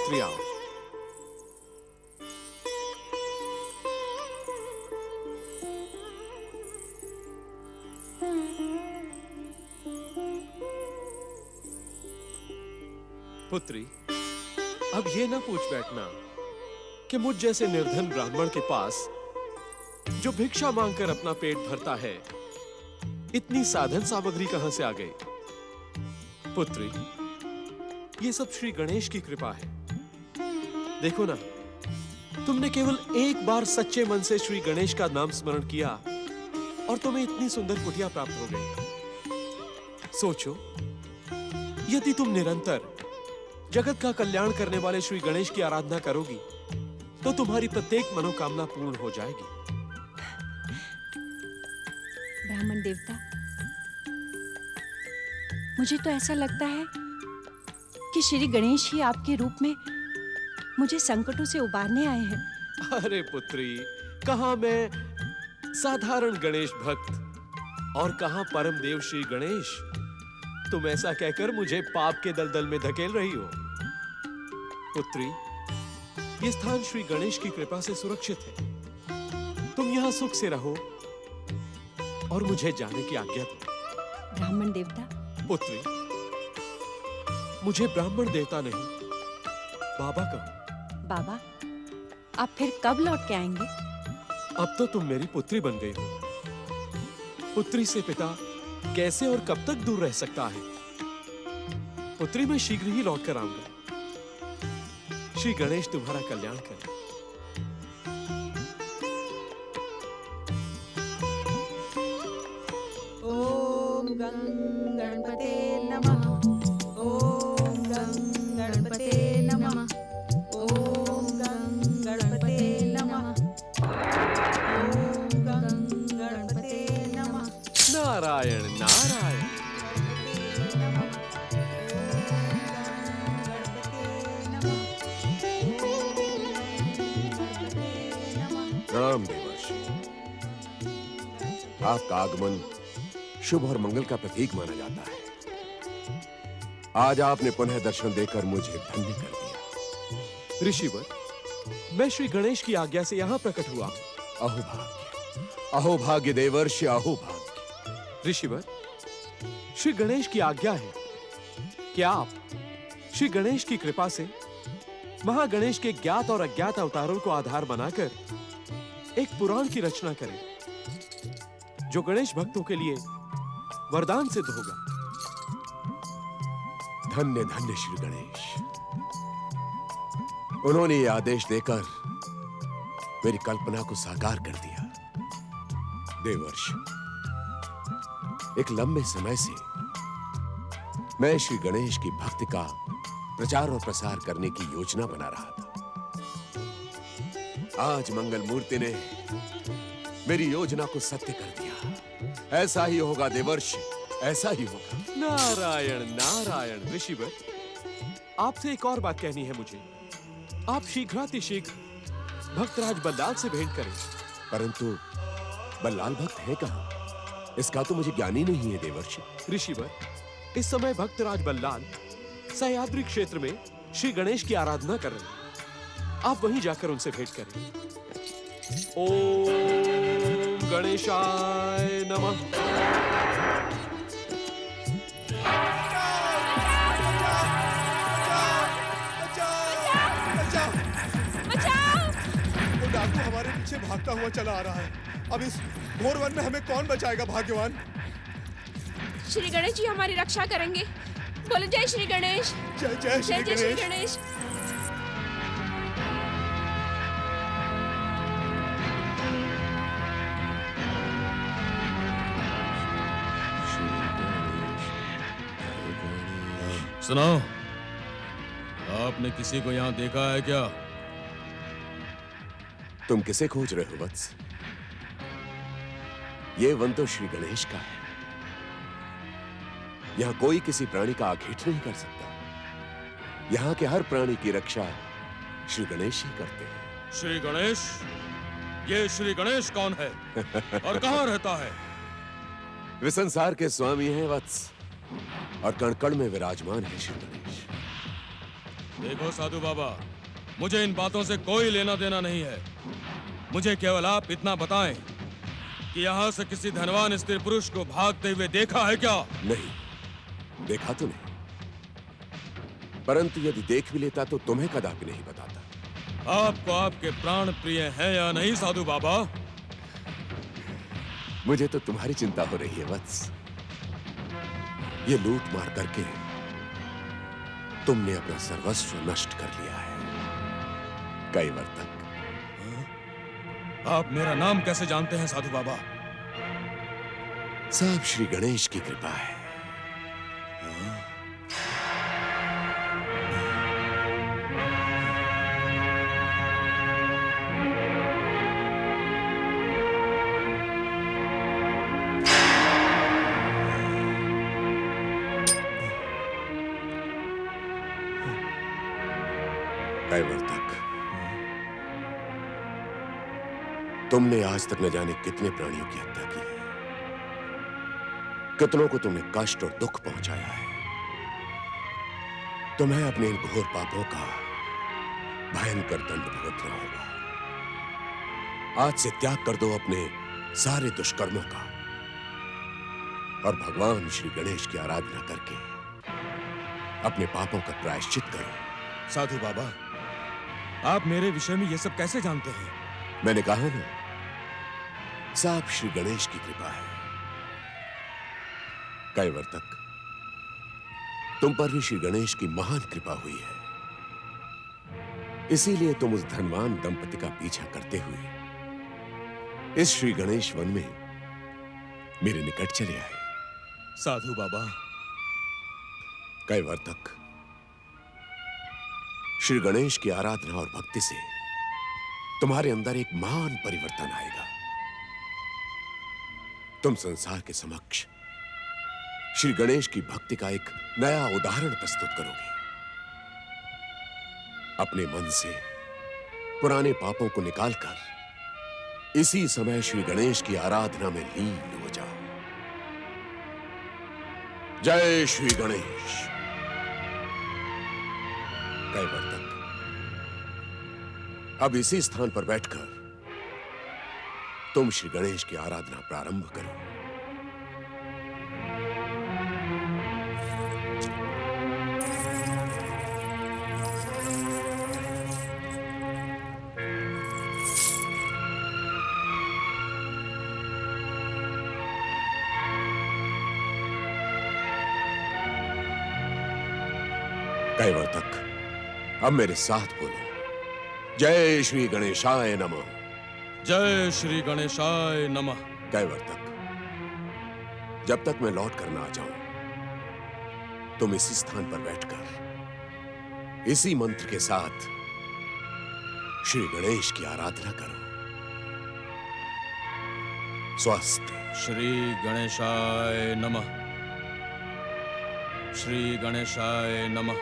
पुत्री आओ। पुत्री, अब ये ना पूछ बैठना कि मुझ जैसे निर्धन ब्राह्मण के पास जो भिक्षा मांगकर अपना पेट भरता है, इतनी साधन सामग्री कहां से आ गई। पुत्री, ये सब श्री गणेश की कृपा है। देखो ना, तुमने केवल एक बार सच्चे मन से श्री गणेश का नाम स्मरण किया और तुम्हें इतनी सुंदर कुटिया प्राप्त हो गई। सोचो, यदि तुम निरंतर जगत का कल्याण करने वाले श्री गणेश की आराधना करोगी तो तुम्हारी प्रत्येक मनोकामना पूर्ण हो जाएगी। ब्राह्मण देवता, मुझे तो ऐसा लगता है कि श्री गणेश ही आपके रूप में मुझे संकटों से उबारने आए हैं। अरे पुत्री, कहां मैं साधारण गणेश भक्त और कहां परम देव श्री गणेश। तुम ऐसा कहकर मुझे पाप के दलदल में धकेल रही हो। पुत्री, ये स्थान श्री गणेश की कृपा से सुरक्षित है। तुम यहां सुख से रहो और मुझे जाने की आज्ञा दो। ब्राह्मण देवता। पुत्री, मुझे ब्राह्मण देवता नहीं, बाबा कहो। बाबा, आप फिर कब लौट के आएंगे? अब तो तुम मेरी पुत्री बन गई हो। पुत्री से पिता कैसे और कब तक दूर रह सकता है। पुत्री, मैं शीघ्र ही लौट कर आऊंगा। श्री गणेश तुम्हारा कल्याण करे। ओम गं गणपते नमः। ओम गं गणपते नमः। ओम गं गणपते नमः। ओम गं गणपते नमः। नारायण नारायण। प्रणाम देवर्षि। आपका आगमन शुभ और मंगल का प्रतीक माना जाता है। आज आपने पुनः दर्शन देकर मुझे धन्य कर दिया। ऋषिवर, मैं श्री गणेश की आज्ञा से यहाँ प्रकट हुआ। अहो भाग्य देवर्षि, अहो भाग्य। ऋषिवर, श्री गणेश की आज्ञा है कि आप श्री गणेश की कृपा से महागणेश के ज्ञात और अज्ञात अवतारों को आधार बनाकर एक पुराण की रचना करें, जो गणेश भक्तों के लिए वरदान सिद्ध होगा। धन्य धन्य श्री गणेश। उन्होंने ये आदेश देकर मेरी कल्पना को साकार कर दिया। देवर्षि, एक लंबे समय से मैं श्री गणेश की भक्ति का प्रचार और प्रसार करने की योजना बना रहा था। आज मंगल मूर्ति ने मेरी योजना को सत्य कर दिया। ऐसा ही होगा देवर्षि, ऐसा ही होगा। नारायण नारायण। ऋषिवर, आपसे एक और बात कहनी है मुझे। आप शीघ्रातिशीघ्र भक्तराज बल्लाल से भेंट करें। परंतु बल्लाल भक्त है कहां? इसका तो मुझे ज्ञान ही नहीं है देवर्षि। ऋषिवर, इस समय भक्तराज बल्लाल सह्याद्री क्षेत्र में श्री गणेश की आराधना कर रहे हैं। आप वहीं जाकर उनसे भेंट करें। ओम गणेशाय नमः। वो डाकू हमारे पीछे भागता हुआ चला आ रहा है। अब इस घोर वन में हमें कौन बचाएगा भाग्यवान? श्री गणेश जी हमारी रक्षा करेंगे। बोलो जय श्री गणेश। जय जय श्री जय श्री गणेश। गणेश। सुनो, आपने किसी को यहाँ देखा है क्या? तुम किसे खोज रहे हो वत्स? ये वन तो श्री गणेश का है। यहाँ कोई किसी प्राणी का आघेट नहीं कर सकता। यहाँ के हर प्राणी की रक्षा श्री गणेश ही करते हैं। श्री गणेश? ये श्री गणेश कौन है और कहाँ रहता है? वे संसार के स्वामी हैं वत्स, और कण कण में विराजमान है श्री गणेश। देखो साधु बाबा, मुझे इन बातों से कोई लेना देना नहीं है। मुझे केवल आप इतना बताएं कि यहाँ से किसी धनवान स्त्री पुरुष को भागते हुए देखा है क्या? नहीं, देखा तो नहीं, परंतु यदि देख भी लेता तो तुम्हें कदापि नहीं बताता। आपको आपके प्राण प्रिय हैं या नहीं साधु बाबा? मुझे तो तुम्हारी चिंता हो रही है वत्स। ये लूट मार करके तुमने अपना सर्वस्व नष्ट कर लिया है, कई वर्तक। आप मेरा नाम कैसे जानते हैं साधु बाबा? सब श्री गणेश की कृपा है। कैवर्तक, तुमने आज तक न जाने कितने प्राणियों की हत्या की है, कितनों को तुमने कष्ट और दुख पहुंचाया है। तुम्हें अपने इन घोर पापों का भयंकर दंड भुगतना होगा। आज से त्याग कर दो अपने सारे दुष्कर्मों का और भगवान श्री गणेश की आराधना करके अपने पापों का प्रायश्चित करो। साधु बाबा, आप मेरे विषय में ये सब कैसे जानते हैं? मैंने कहा ना, सब श्री गणेश की कृपा है। कैवर्तक, तुम पर भी श्री गणेश की महान कृपा हुई है, इसीलिए तुम उस धनवान दंपति का पीछा करते हुए इस श्री गणेश वन में मेरे निकट चले आए। साधु बाबा, कैवर्तक, श्री गणेश की आराधना और भक्ति से तुम्हारे अंदर एक महान परिवर्तन आएगा। तुम संसार के समक्ष श्री गणेश की भक्ति का एक नया उदाहरण प्रस्तुत करोगे। अपने मन से पुराने पापों को निकालकर इसी समय श्री गणेश की आराधना में लीन हो जाओ। जय श्री गणेश। कैवर्तक, अब इसी स्थान पर बैठकर तुम श्री गणेश की आराधना प्रारंभ करो। कैवर्तक, अब मेरे साथ बोलो, जय श्री गणेशाय नमः। जय श्री गणेशाय नमः। कैवर्तक, जब तक मैं लौट कर ना आ जाऊं, तुम इसी स्थान पर बैठकर इसी मंत्र के साथ श्री गणेश की आराधना करो। स्वस्थ। श्री गणेशाय नमः। श्री गणेशाय नमः।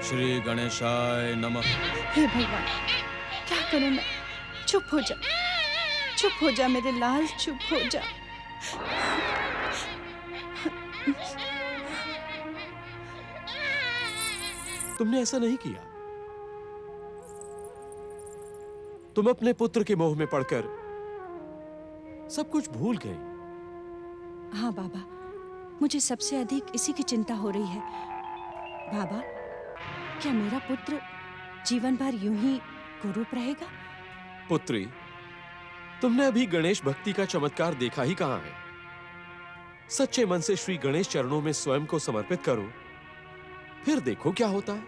श्री गणेशाय नमः। हे भगवान, क्या करूं मैं? चुप हो जा, चुप हो जा मेरे लाल, चुप हो जा। तुमने ऐसा नहीं किया। तुम अपने पुत्र के मोह में पड़कर सब कुछ भूल गए। हाँ बाबा, मुझे सबसे अधिक इसी की चिंता हो रही है। बाबा, क्या मेरा पुत्र जीवन भर यूं ही कुरूप रहेगा? पुत्री, तुमने अभी गणेश भक्ति का चमत्कार देखा ही कहां है। सच्चे मन से श्री गणेश चरणों में स्वयं को समर्पित करो, फिर देखो क्या होता है।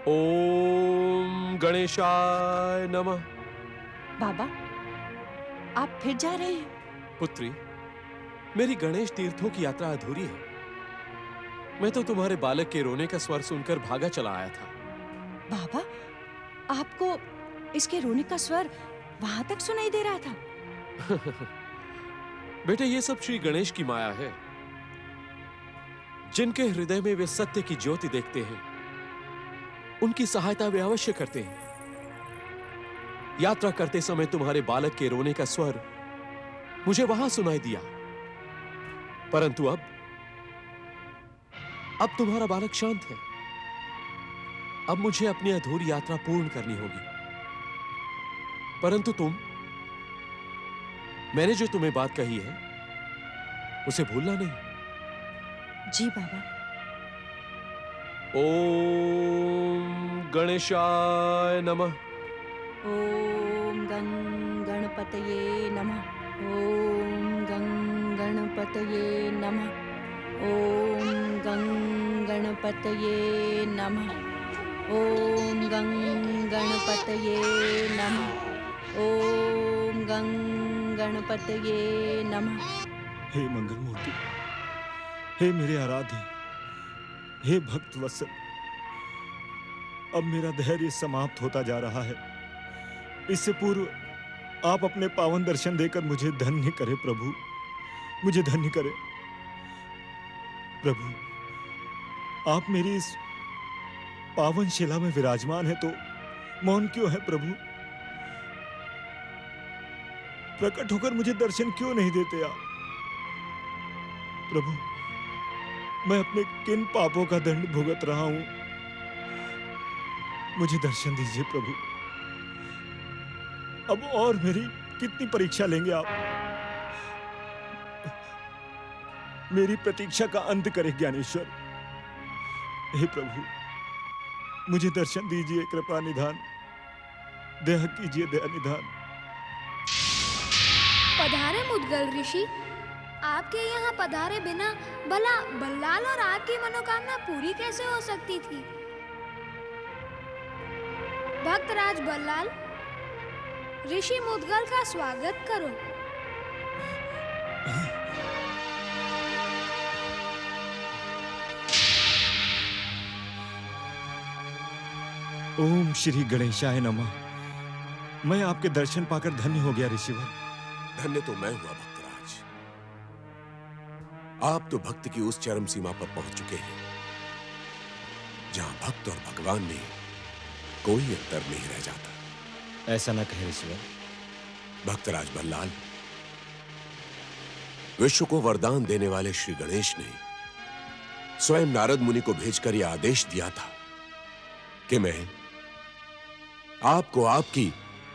ओम गणेशाय नमः। बाबा, आप फिर जा रहे हैं? पुत्री, मेरी गणेश तीर्थों की यात्रा अधूरी है। मैं तो तुम्हारे बालक के रोने का स्वर सुनकर भागा चला आया था। बाबा, आपको इसके रोने का स्वर वहां तक सुनाई दे रहा था? बेटे, ये सब श्री गणेश की माया है। जिनके हृदय में वे सत्य की ज्योति देखते हैं, उनकी सहायता वे अवश्य करते हैं। यात्रा करते समय तुम्हारे बालक के रोने का स्वर मुझे वहां सुनाई दिया, परंतु अब तुम्हारा बालक शांत है। अब मुझे अपनी अधूरी यात्रा पूर्ण करनी होगी। परंतु मैंने जो तुम्हें बात कही है उसे भूलना नहीं। जी बाबा। ओम गणेशाय नमः। ओम गं गणपतये नमः। ओम गं गणपतये नमः। ओम गं गणपतये नमः। ओम गं गणपतये नमः। ओम गं गणपतये नमः। हे मंगल मूर्ति, हे मेरे आराध्य, हे भक्त वत्सल, अब मेरा धैर्य समाप्त होता जा रहा है। इससे पूर्व आप अपने पावन दर्शन देकर मुझे धन्य करें प्रभु, मुझे धन्य करें प्रभु। आप मेरी इस पावन शिला में विराजमान है तो मौन क्यों है प्रभु? प्रकट होकर मुझे दर्शन क्यों नहीं देते आप प्रभु? मैं अपने किन पापों का दंड भुगत रहा हूं? मुझे दर्शन दीजिए प्रभु। अब और मेरी कितनी परीक्षा लेंगे आप? मेरी प्रतीक्षा का अंत करे ज्ञानेश्वर। हे प्रभु, मुझे दर्शन दीजिए, कृपा निधान, दया कीजिए, दया निधान। पधारे मुद्गल ऋषि, आपके यहाँ पधारे बिना भला बल्लाल और आपकी मनोकामना पूरी कैसे हो सकती थी? भक्तराज बल्लाल, ऋषि मुद्गल का स्वागत करो। ओम श्री गणेशाय नमः। मैं आपके दर्शन पाकर धन्य हो गया ऋषिवर। धन्य तो मैं हुआ भक्तराज। आप तो भक्त की उस चरम सीमा पर पहुंच चुके हैं जहां भक्त और भगवान में कोई अंतर नहीं रह जाता। ऐसा न कहे ऋषिवर। भक्तराज बल्लाल, विश्व को वरदान देने वाले श्री गणेश ने स्वयं नारद मुनि को भेजकर यह आदेश दिया था कि मैं आपको आपकी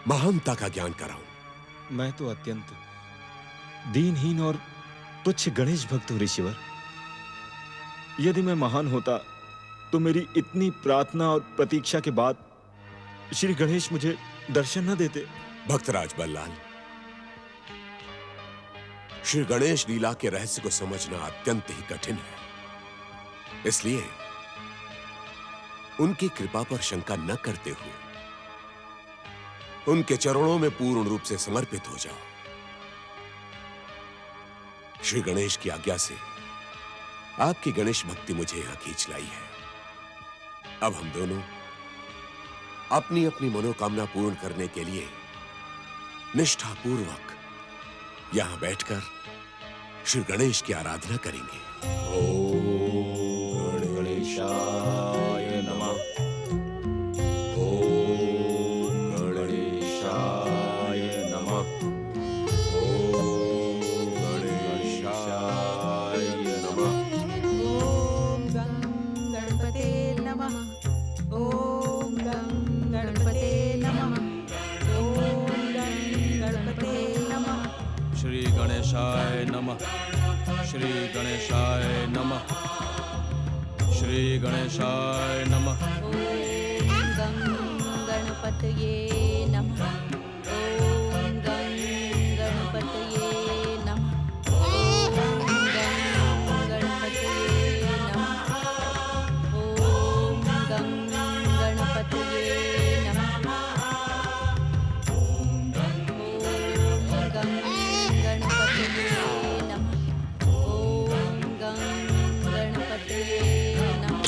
महानता का ज्ञान कराऊं। मैं तो अत्यंत दीनहीन और तुच्छ गणेश भक्त हूं ऋषिवर। यदि मैं महान होता तो मेरी इतनी प्रार्थना और प्रतीक्षा के बाद श्री गणेश मुझे दर्शन न देते। भक्तराज बल्लाल, श्री गणेश लीला के रहस्य को समझना अत्यंत ही कठिन है। इसलिए उनकी कृपा पर शंका न करते हुए उनके चरणों में पूर्ण रूप से समर्पित हो जाओ। श्री गणेश की आज्ञा से आपकी गणेश भक्ति मुझे यहां खींच लाई है। अब हम दोनों अपनी अपनी मनोकामना पूर्ण करने के लिए निष्ठापूर्वक यहां बैठकर श्री गणेश की आराधना करेंगे। ओम गणेशाय नमः। ओम गणेशाय नमः। ओम गणेशाय नमः। ओम गं गणपते नमः। ओम गं गणपते नमः। ओम गं गणपते नमः। श्री गणेशाय नमः। श्री गणेशाय नमः। श्री गणेशाय नमः। ओम गं गणपतये नमः। ओम गं गणपतये नमः। ओम गं गणपतये नमः। ओम गं गणपतये नमः। ओम गं गणपतये नमः। ओम गं गणपतये नमः।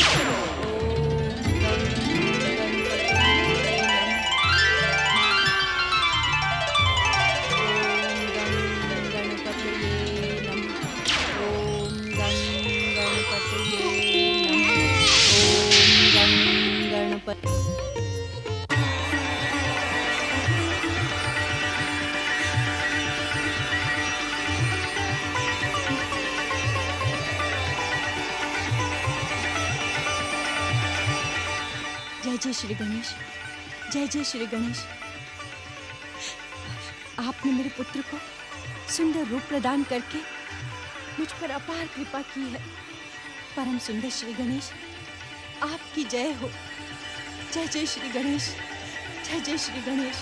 जय जय जय श्री गणेश, जय जय श्री गणेश। आपने मेरे पुत्र को सुंदर रूप प्रदान करके मुझ पर अपार कृपा की है। परम सुंदर श्री गणेश, आपकी जय हो। जय जय श्री गणेश, जय जय श्री गणेश।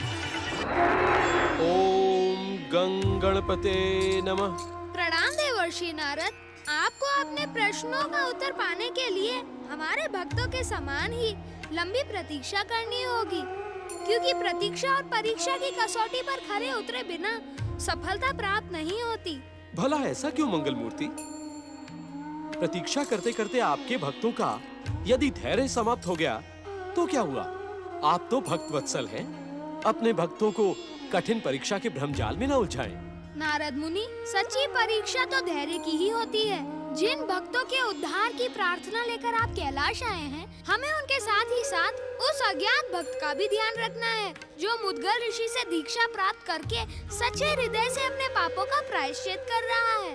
ओम गं गणपते नमः। प्रणाम देवर्षि नारद। आपको अपने प्रश्नों का उत्तर पाने के लिए हमारे भक्तों के समान ही लंबी प्रतीक्षा करनी होगी, क्योंकि प्रतीक्षा और परीक्षा की कसौटी पर खरे उतरे बिना सफलता प्राप्त नहीं होती। भला ऐसा क्यों मंगल मूर्ति? प्रतीक्षा करते करते आपके भक्तों का यदि धैर्य समाप्त हो गया तो क्या हुआ? आप तो भक्त वत्सल हैं। अपने भक्तों को कठिन परीक्षा के भ्रमजाल में न उलझाएं। नारद मुनि, सच्ची परीक्षा तो धैर्य की ही होती है। जिन भक्तों के उद्धार की प्रार्थना लेकर आप कैलाश आए हैं, हमें उनके साथ ही साथ उस अज्ञात भक्त का भी ध्यान रखना है जो मुद्गल ऋषि से दीक्षा प्राप्त करके सच्चे हृदय से अपने पापों का प्रायश्चित कर रहा है।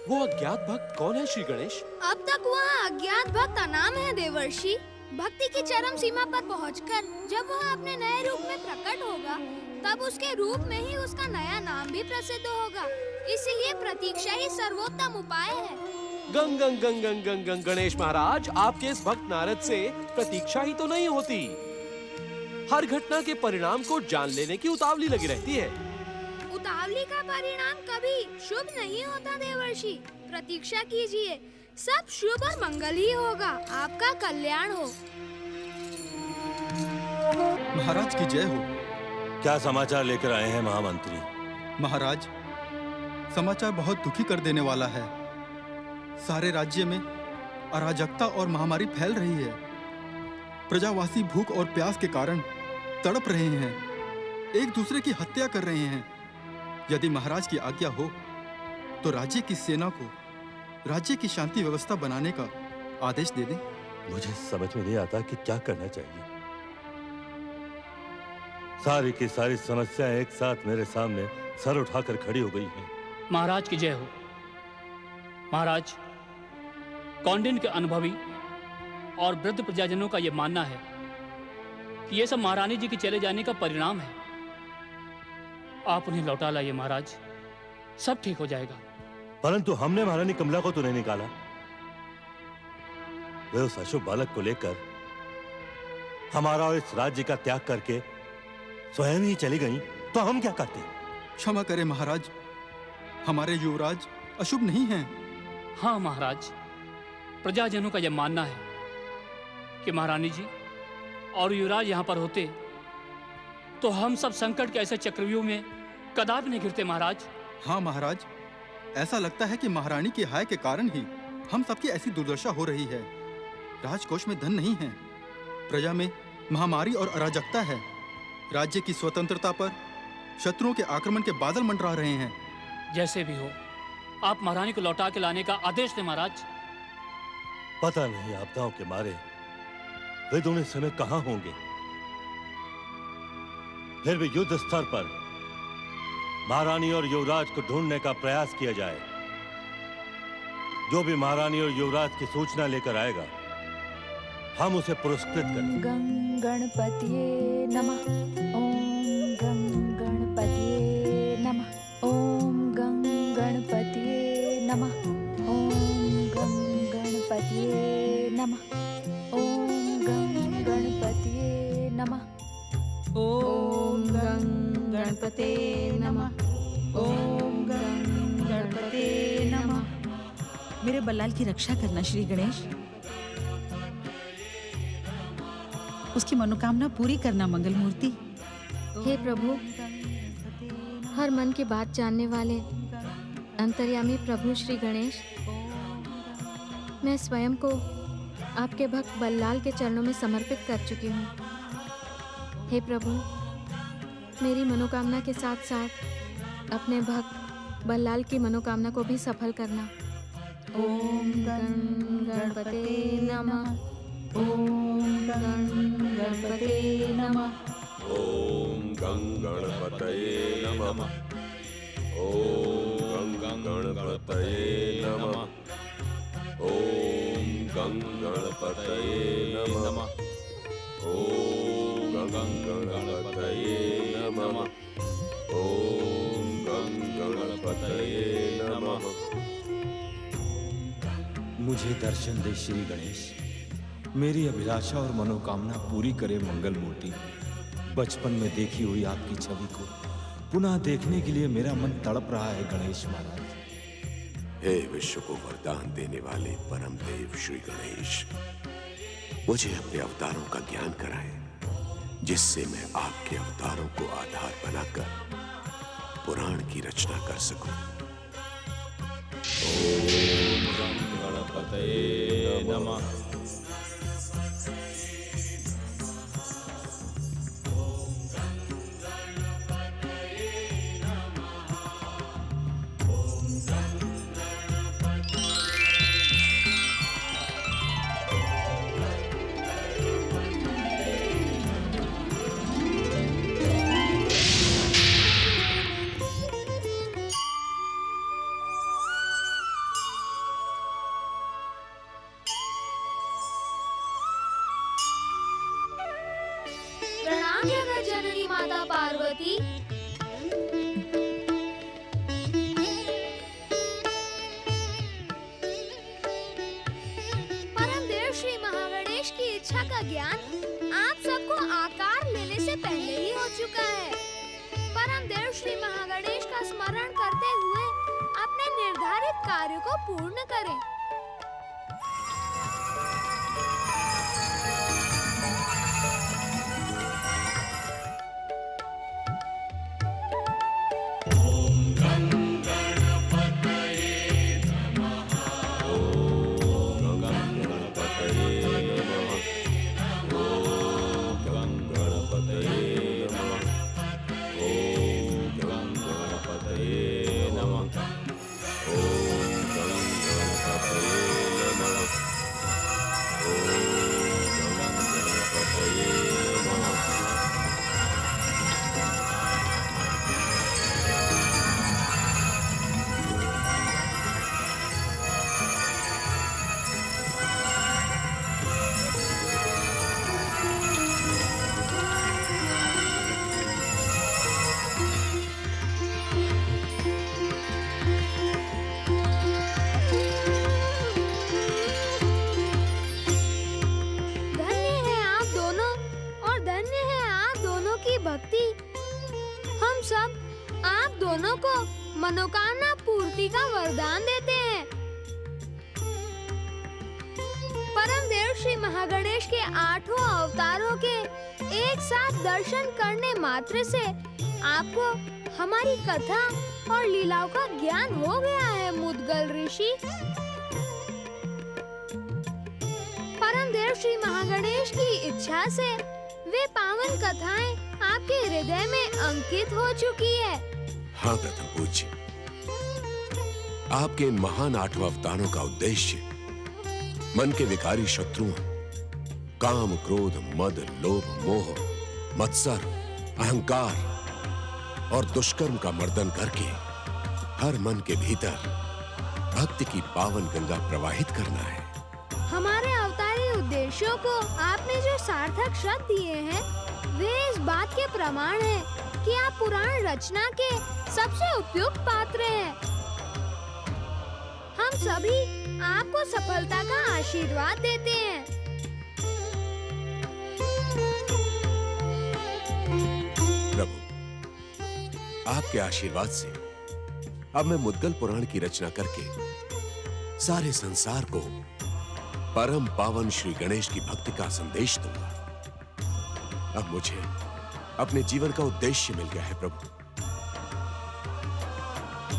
वो अज्ञात भक्त कौन है श्री गणेश? अब तक वह अज्ञात भक्त अनाम है देवर्षि। भक्ति की चरम सीमा पर पहुंचकर जब वह अपने नए रूप में प्रकट होगा, तब उसके रूप में ही उसका नया नाम भी प्रसिद्ध होगा। इसीलिए प्रतीक्षा ही सर्वोत्तम उपाय है। गंग गंग गंग गंग गंग गंग गणेश महाराज, आपके इस भक्त नारद से प्रतीक्षा ही तो नहीं होती। हर घटना के परिणाम को जान लेने की उतावली लगी रहती है। उतावली का परिणाम कभी शुभ नहीं होता देवर्षि। प्रतीक्षा कीजिए, सब शुभ और मंगल ही होगा। आपका कल्याण हो। महाराज की जय हो। क्या समाचार लेकर आए हैं महामंत्री? महाराज, समाचार बहुत दुखी कर देने वाला है। सारे राज्य में अराजकता और महामारी फैल रही है। प्रजावासी भूख और प्यास के कारण तड़प रहे हैं, एक दूसरे की हत्या कर रहे हैं। यदि महाराज की आज्ञा हो तो राज्य की सेना को राज्य की शांति व्यवस्था बनाने का आदेश दे दें। मुझे समझ में नहीं आता कि क्या करना चाहिए। सारी की सारी समस्याएं एक साथ मेरे सामने सर उठाकर खड़ी हो गई हैं। महाराज की जय हो। महाराज, कौंडिन्य के अनुभवी और वृद्ध प्रजाजनों का यह मानना है कि यह सब महारानी जी के चले जाने का परिणाम है। आप उन्हें लौटा लाइए महाराज, सब ठीक हो जाएगा। परंतु हमने महारानी कमला को तो नहीं निकाला। वे उस अशुभ बालक को लेकर हमारा और इस राज्य का त्याग करके स्वयं ही चली गई, तो हम क्या करते? क्षमा करें महाराज, हमारे युवराज अशुभ नहीं हैं। हाँ महाराज, प्रजाजनों का यह मानना है कि महारानी जी और युवराज यहाँ पर होते तो हम सब संकट के ऐसे चक्रव्यूह में कदापि नहीं गिरते महाराज। हाँ महाराज, ऐसा लगता है कि महारानी के हाय के कारण ही हम सबकी ऐसी दुर्दशा हो रही है। राजकोष में धन नहीं है, प्रजा में महामारी और अराजकता है। राज्य की स्वतंत्रता पर शत्रुओं के आक्रमण के बादल मंडरा रहे हैं। जैसे भी हो, आप महारानी को लौटा के लाने का आदेश दें महाराज। पता नहीं आपदाओं के मारे वे दोनों इस समय कहां होंगे। फिर भी युद्ध स्तर पर महारानी और युवराज को ढूंढने का प्रयास किया जाए। जो भी महारानी और युवराज की सूचना लेकर आएगा, हम उसे पुरस्कृत करें। गं गणपतिये नमः। ओम गं गणपतिये नमः। ओम गं गणपतिये नमः। ओम गं गणपतिये नमः। ओम गं गणपतिये नमः। ओम गं गणपते नमः। ओम गं गणपते नमः। मेरे बल्लाल की रक्षा करना श्री गणेश। उसकी मनोकामना पूरी करना मंगल मूर्ति। हे प्रभु, हर मन की बात जानने वाले अंतर्यामी प्रभु श्री गणेश, मैं स्वयं को आपके भक्त बल्लाल के चरणों में समर्पित कर चुकी हूँ। हे प्रभु, मेरी मनोकामना के साथ साथ अपने भक्त बल्लाल की मनोकामना को भी सफल करना। ओम गं गणपते नमः। ओम गं गणपते नमः। ओम गं गणपतये नमः। ओम गं गणपतये नमः। ओम गं गणपतये नमः। ओम गं गणपतये नमः। ओम गं गणपतये नमः। मुझे दर्शन दे श्री गणेश, मेरी अभिलाषा और मनोकामना पूरी करे मंगल मूर्ति। बचपन में देखी हुई आपकी छवि को पुनः देखने के लिए मेरा मन तड़प रहा है गणेश महाराज। हे विश्व को वरदान देने वाले परम देव श्री गणेश, मुझे अपने अवतारों का ज्ञान कराएं, जिससे मैं आपके अवतारों को आधार बनाकर पुराण की रचना कर सकूं। ओम गं गणपतये नमः। प्रणाम जगत जननी माता पार्वती। परम देव श्री महागणेश की इच्छा का ज्ञान आप सबको आकार लेने से पहले ही हो चुका है। परम देव श्री महागणेश का स्मरण करते हुए अपने निर्धारित कार्य को पूर्ण करें। हम सब आप दोनों को मनोकामना पूर्ति का वरदान देते हैं। परम देव श्री महागणेश के 8 अवतारों के एक साथ दर्शन करने मात्र से आपको हमारी कथा और लीलाओं का ज्ञान हो गया है मुद्गल ऋषि। परम देव श्री महागणेश की इच्छा से वे पावन कथाएं आपके हृदय में अंकित हो चुकी है। हाँ प्रथम पूज्य, आपके इन महान 8 अवतारों का उद्देश्य मन के विकारी शत्रुओं काम, क्रोध, मद, लोभ, मोह, मत्सर, अहंकार और दुष्कर्म का मर्दन करके हर मन के भीतर भक्ति की पावन गंगा प्रवाहित करना है। हमारे अवतारी उद्देश्यों को आपने जो सार्थक शब्द दिए हैं वे इस बात के प्रमाण हैं कि आप पुराण रचना के सबसे उपयुक्त पात्र हैं। हम सभी आपको सफलता का आशीर्वाद देते हैं। प्रभु, आपके आशीर्वाद से अब मैं मुद्गल पुराण की रचना करके सारे संसार को परम पावन श्री गणेश की भक्ति का संदेश दूंगा। अब मुझे अपने जीवन का उद्देश्य मिल गया है प्रभु।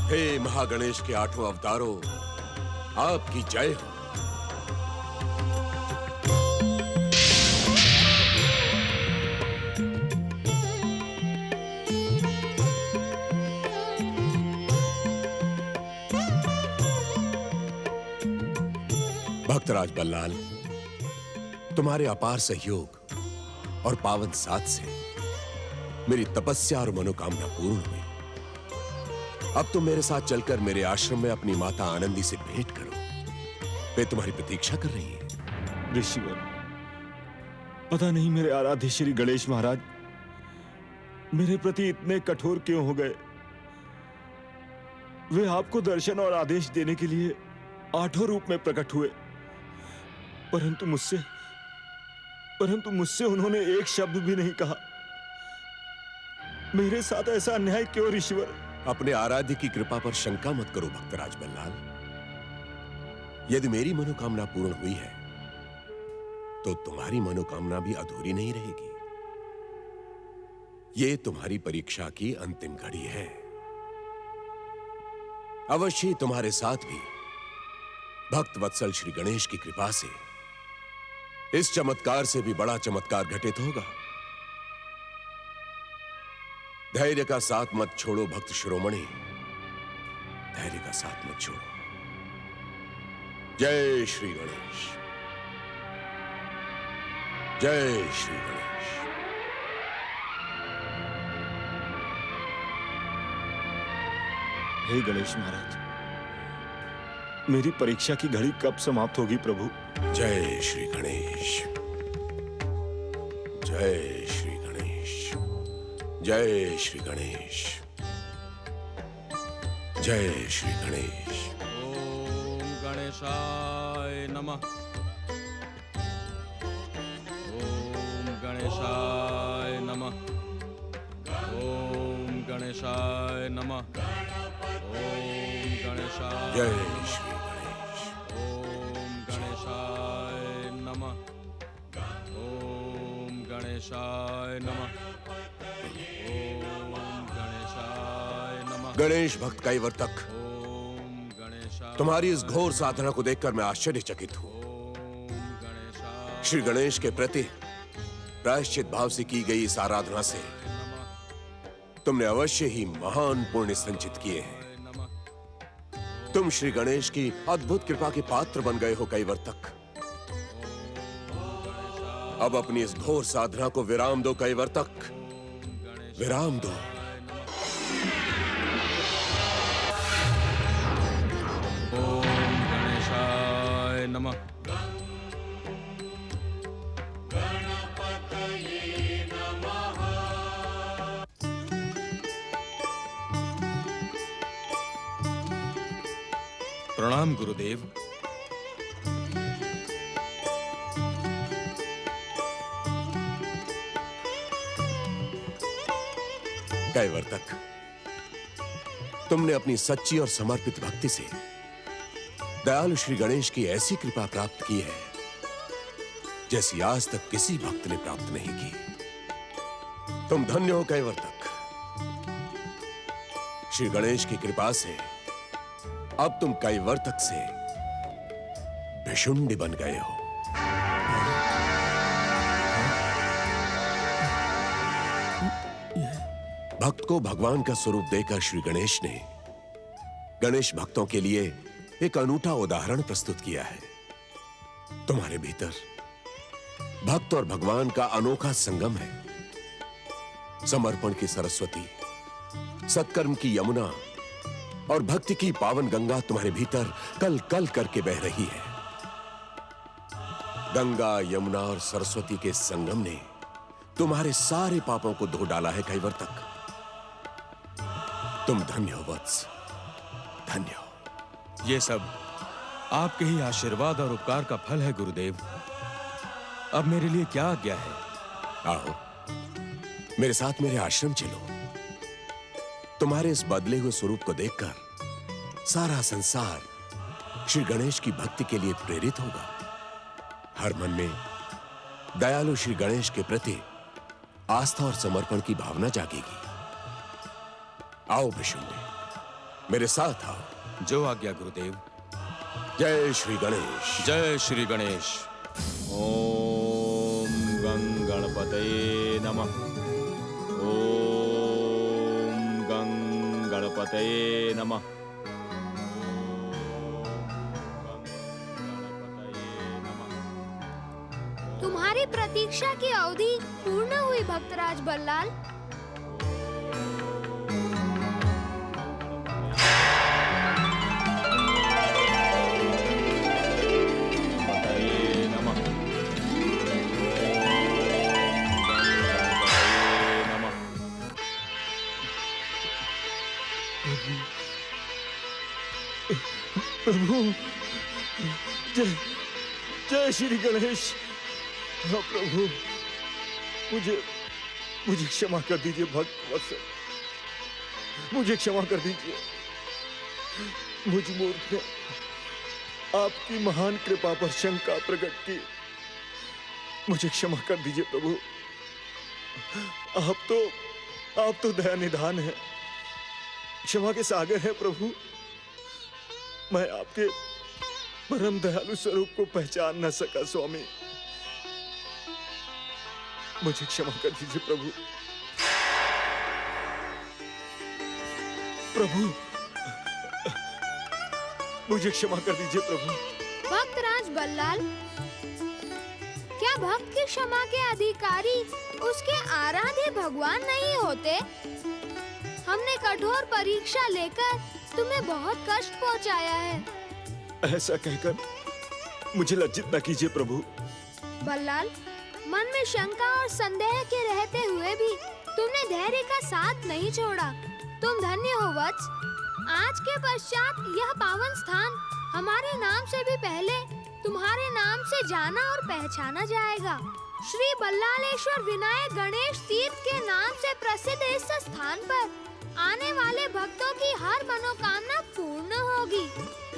हे महागणेश के 8 अवतारों, आपकी जय हो। भक्तराज बल्लाल, तुम्हारे अपार सहयोग और पावन साथ से मेरी तपस्या और मनोकामना पूर्ण हुई। अब तुम मेरे साथ चलकर मेरे आश्रम में अपनी माता आनंदी से भेंट करो। वे तुम्हारी प्रतीक्षा कर रही है। ऋषिवर, पता नहीं मेरे आराध्य श्री गणेश महाराज मेरे प्रति इतने कठोर क्यों हो गए। वे आपको दर्शन और आदेश देने के लिए 8 रूप में प्रकट हुए, परंतु मुझसे उन्होंने एक शब्द भी नहीं कहा। मेरे साथ ऐसा अन्याय क्यों ईश्वर? अपने आराध्य की कृपा पर शंका मत करो भक्तराज बल्लाल। यदि मेरी मनोकामना पूर्ण हुई है तो तुम्हारी मनोकामना भी अधूरी नहीं रहेगी। ये तुम्हारी परीक्षा की अंतिम घड़ी है। अवश्य तुम्हारे साथ भी भक्त वत्सल श्री गणेश की कृपा से इस चमत्कार से भी बड़ा चमत्कार घटित होगा। धैर्य का साथ मत छोड़ो भक्त शिरोमणि, धैर्य का साथ मत छोड़ो। जय श्री गणेश, जय श्री गणेश। हे गणेश महाराज, मेरी परीक्षा की घड़ी कब समाप्त होगी प्रभु? जय श्री गणेश, जय श्री गणेश, जय श्री गणेश, जय श्री गणेश। ओम गणेशाय नमः। ओम गणेशाय नमः। ओम गणेशाय नमः। ओम गणेशाय जय श्री गणेश। ओम गणेशाय नमः। ओम गणेशाय नमः। ओम गणेशाय नमः। गणेश भक्त कैवर्तक, ओम गणेशाय। तुम्हारी इस घोर साधना को देखकर मैं आश्चर्यचकित हूं। ओम गणेशाय श्री गणेश के प्रति प्रायश्चित भाव से की गई इस आराधना से नमः। तुमने अवश्य ही महान पुण्य संचित किए हैं। नमः। तुम श्री गणेश की अद्भुत कृपा के पात्र बन गए हो कैवर्तक। अब अपनी इस घोर साधना को विराम दो कैवर्तक, विराम दो। ओम गणेशाय नमः। प्रणाम गुरुदेव। कैवर्तक, तुमने अपनी सच्ची और समर्पित भक्ति से दयालु श्री गणेश की ऐसी कृपा प्राप्त की है जैसी आज तक किसी भक्त ने प्राप्त नहीं की। तुम धन्य हो कैवर्तक। श्री गणेश की कृपा से अब तुम कैवर्तक से भिशुंडी बन गए हो। भक्त को भगवान का स्वरूप देकर श्री गणेश ने गणेश भक्तों के लिए एक अनूठा उदाहरण प्रस्तुत किया है। तुम्हारे भीतर भक्त और भगवान का अनोखा संगम है। समर्पण की सरस्वती, सत्कर्म की यमुना और भक्ति की पावन गंगा तुम्हारे भीतर कल कल करके बह रही है। गंगा, यमुना और सरस्वती के संगम ने तुम्हारे सारे पापों को धो डाला है कैवर्तक। तुम धन्य हो वत्स, धन्य हो। ये सब आपके ही आशीर्वाद और उपकार का फल है गुरुदेव। अब मेरे लिए क्या आज्ञा है? आओ मेरे साथ मेरे आश्रम चलो। तुम्हारे इस बदले हुए स्वरूप को देखकर सारा संसार श्री गणेश की भक्ति के लिए प्रेरित होगा। हर मन में दयालु श्री गणेश के प्रति आस्था और समर्पण की भावना जागेगी। आओ भिशुंडी, मेरे साथ आओ। जो आज्ञा गुरुदेव। जय श्री गणेश, जय श्री गणेश। ओम गं गणपतये नमः। ओम गं गणपतये नमः। तुम्हारी प्रतीक्षा की अवधि पूर्ण हुई भक्तराज बल्लाल। प्रभु, जय जय श्री गणेश। हाँ प्रभु, मुझे मुझे क्षमा कर दीजिए भक्त वत्सल, मुझे क्षमा कर दीजिए। मुझ मूर्ख ने आपकी महान कृपा पर शंका प्रकट की, मुझे क्षमा कर दीजिए प्रभु। आप तो दया निधान है, क्षमा के सागर है प्रभु। मैं आपके परम दयालु स्वरूप को पहचान न सका स्वामी, मुझे क्षमा कर दीजिए प्रभु। प्रभु, मुझे क्षमा कर दीजिए प्रभु। भक्तराज बल्लाल, क्या भक्त की क्षमा के अधिकारी उसके आराध्य भगवान नहीं होते? हमने कठोर परीक्षा लेकर तुम्हें बहुत कष्ट पहुंचाया है। ऐसा कहकर मुझे लज्जित न कीजिए प्रभु। बल्लाल, मन में शंका और संदेह के रहते हुए भी तुमने धैर्य का साथ नहीं छोड़ा। तुम धन्य हो वत्स। आज के पश्चात यह पावन स्थान हमारे नाम से भी पहले तुम्हारे नाम से जाना और पहचाना जाएगा। श्री बल्लालेश्वर विनायक गणेश तीर्थ के नाम से प्रसिद्ध इस स्थान पर आने वाले भक्तों की हर मनोकामना पूर्ण होगी,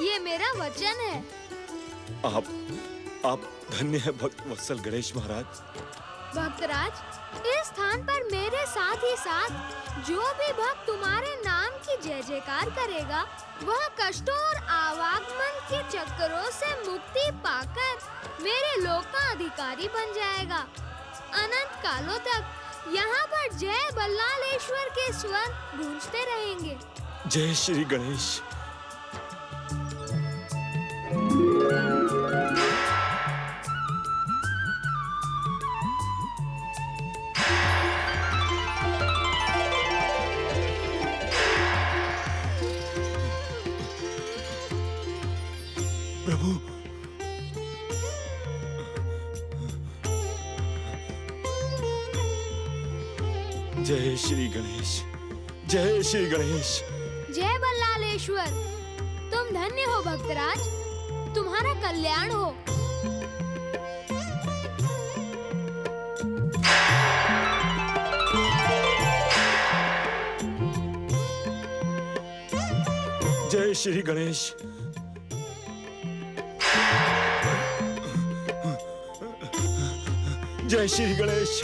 ये मेरा वचन है। आप धन्य है भक्त वत्सल गणेश महाराज। भक्तराज, इस स्थान पर मेरे साथ ही साथ जो भी भक्त तुम्हारे नाम की जय जयकार करेगा, वह कष्टों और आवागमन के चक्करों से मुक्ति पाकर मेरे लोक का अधिकारी बन जाएगा। अनंत कालों तक यहाँ पर जय बल्लालेश्वर के स्वर गूंजते रहेंगे। जय श्री गणेश। प्रभु, जय श्री गणेश, जय श्री गणेश। जय बल्लालेश्वर। तुम धन्य हो भक्तराज, तुम्हारा कल्याण हो। जय श्री गणेश। जय श्री गणेश।